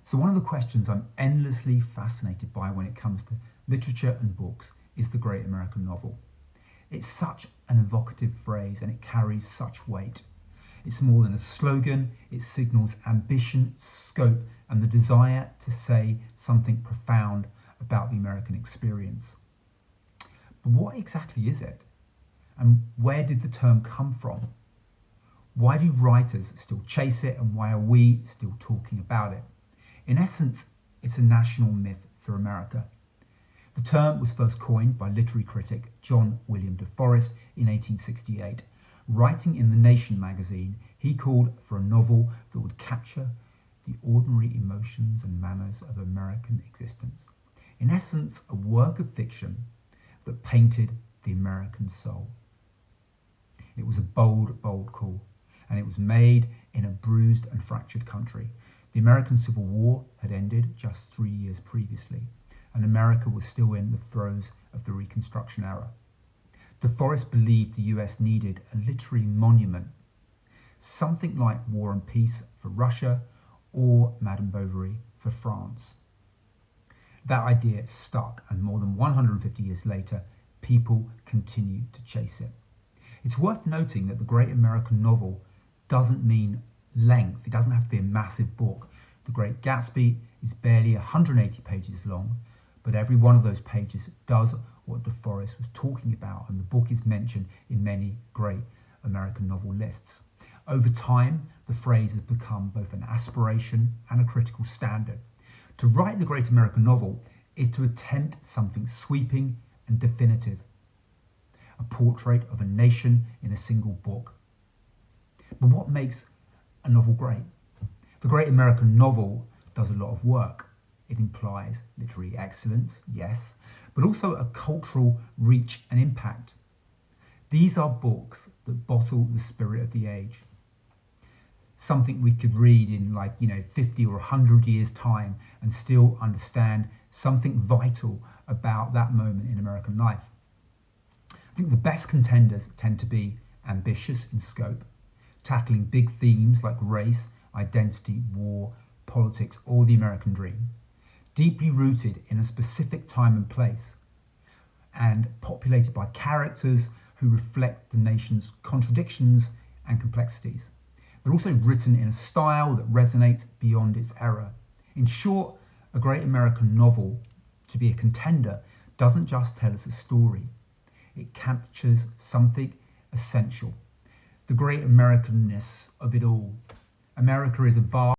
So one of the questions I'm endlessly fascinated by when it comes to literature and books is the great American novel. It's such an evocative phrase and it carries such weight. It's more than a slogan, it signals ambition, scope, and the desire to say something profound about the American experience. But what exactly is it? And where did the term come from? Why do writers still chase it, and why are we still talking about it? In essence, it's a national myth for America. The term was first coined by literary critic John William de Forest in 1868. Writing in The Nation magazine, he called for a novel that would capture the ordinary emotions and manners of American existence. In essence, a work of fiction that painted the American soul. It was a bold, bold call, and it was made in a bruised and fractured country. The American Civil War had ended just 3 years previously, and America was still in the throes of the Reconstruction era. De Forest believed the US needed a literary monument, something like War and Peace for Russia or Madame Bovary for France. That idea stuck, and more than 150 years later, people continue to chase it. It's worth noting that the great American novel doesn't mean length. It doesn't have to be a massive book. The Great Gatsby is barely 180 pages long, but every one of those pages does what De Forest was talking about, and the book is mentioned in many great American novel lists. Over time, the phrase has become both an aspiration and a critical standard. To write the great American novel is to attempt something sweeping and definitive, a portrait of a nation in a single book. But what makes a novel great? The great American novel does a lot of work. It implies literary excellence, yes, but also a cultural reach and impact. These are books that bottle the spirit of the age. Something we could read in 50 or 100 years' time and still understand something vital about that moment in American life. I think the best contenders tend to be ambitious in scope, tackling big themes like race, identity, war, politics, or the American dream, deeply rooted in a specific time and place, and populated by characters who reflect the nation's contradictions and complexities. They're also written in a style that resonates beyond its era. In short, a great American novel, to be a contender, doesn't just tell us a story. It captures something essential, the great Americanness of it all. America is a vast